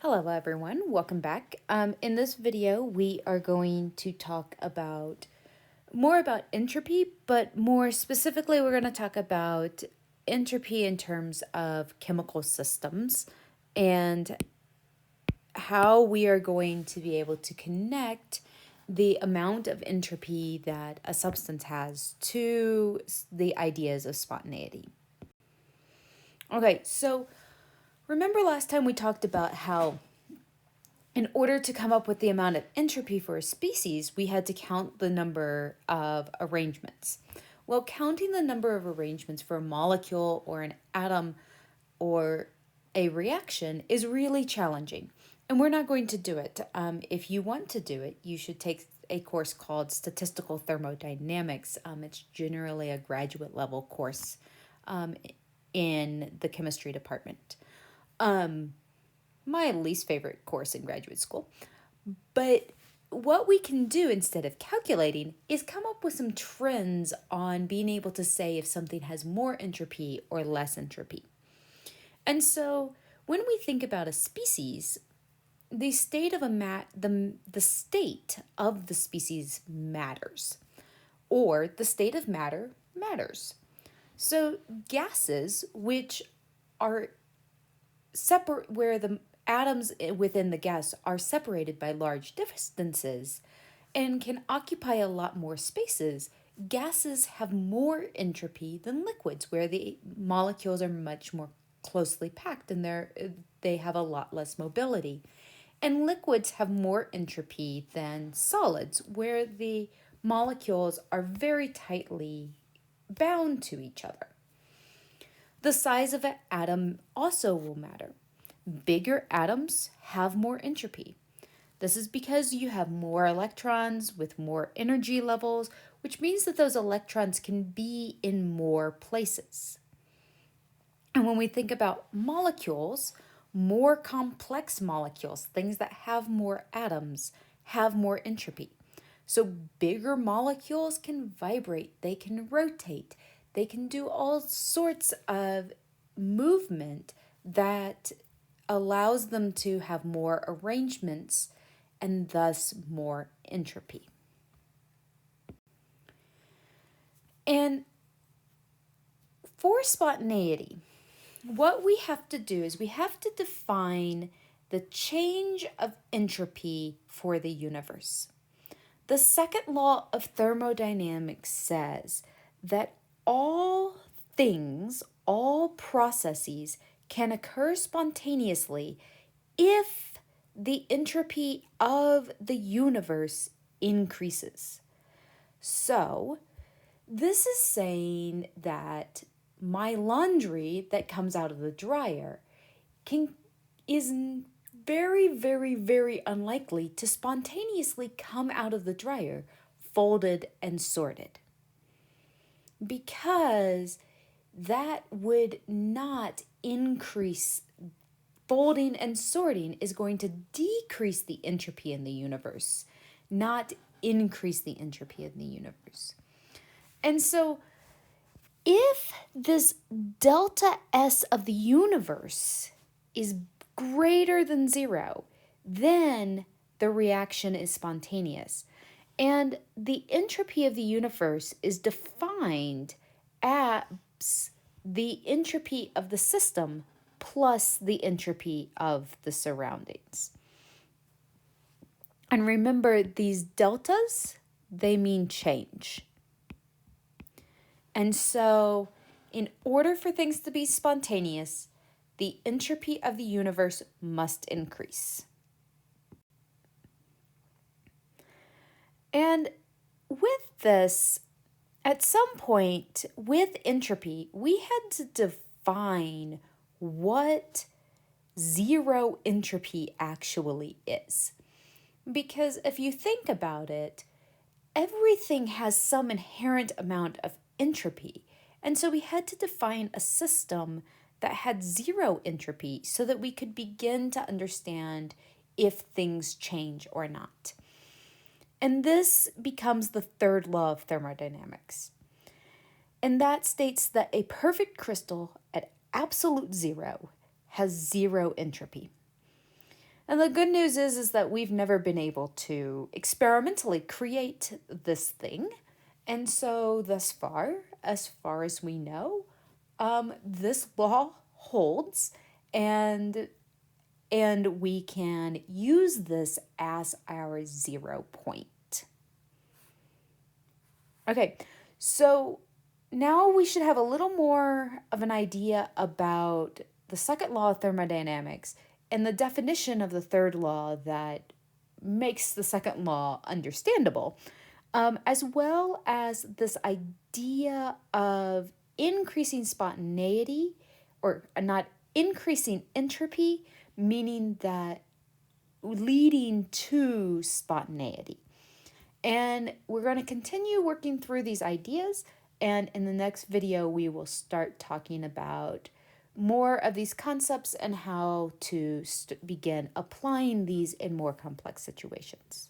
Hello everyone, welcome back. In this video, we are going to talk about more about entropy, but more specifically, we're going to talk about entropy in terms of chemical systems and how we are going to be able to connect the amount of entropy that a substance has to the ideas of spontaneity. Okay, so remember last time we talked about how in order to come up with the amount of entropy for a species, we had to count the number of arrangements. Well, counting the number of arrangements for a molecule or an atom or a reaction is really challenging, and we're not going to do it. If you want to do it, you should take a course called Statistical Thermodynamics. It's generally a graduate level course in the chemistry department. My least favorite course in graduate school. But what we can do instead of calculating is come up with some trends on being able to say if something has more entropy or less entropy. And so when we think about a species, the state of the state of the species matters, or the state of matter matters. So gases, which are separate, where the atoms within the gas are separated by large distances and can occupy a lot more spaces, gases have more entropy than liquids, where the molecules are much more closely packed and they have a lot less mobility. And liquids have more entropy than solids, where the molecules are very tightly bound to each other. The size of an atom also will matter. Bigger atoms have more entropy. This is because you have more electrons with more energy levels, which means that those electrons can be in more places. And when we think about molecules, more complex molecules, things that have more atoms, have more entropy. So bigger molecules can vibrate, they can rotate, they can do all sorts of movement that allows them to have more arrangements and thus more entropy. And for spontaneity, what we have to do is we have to define the change of entropy for the universe. The second law of thermodynamics says that all things, all processes can occur spontaneously if the entropy of the universe increases. So, this is saying that my laundry that comes out of the dryer is very, very, very unlikely to spontaneously come out of the dryer folded and sorted, because that would not increase. Folding and sorting is going to decrease the entropy in the universe, not increase the entropy in the universe. And so if this delta S of the universe is greater than 0, then the reaction is spontaneous. And the entropy of the universe is defined as the entropy of the system plus the entropy of the surroundings. And remember, these deltas, they mean change. And so, in order for things to be spontaneous, the entropy of the universe must increase. And with this, at some point with entropy, we had to define what zero entropy actually is. Because if you think about it, everything has some inherent amount of entropy. And so we had to define a system that had zero entropy so that we could begin to understand if things change or not. And this becomes the third law of thermodynamics. And that states that a perfect crystal at absolute zero has zero entropy. And the good news is that we've never been able to experimentally create this thing. And so thus far as we know, this law holds, and we can use this as our 0 point. Okay, so now we should have a little more of an idea about the second law of thermodynamics and the definition of the third law that makes the second law understandable, as well as this idea of increasing spontaneity, or not increasing entropy, meaning that leading to spontaneity. And we're going to continue working through these ideas. And in the next video, we will start talking about more of these concepts and how to begin applying these in more complex situations.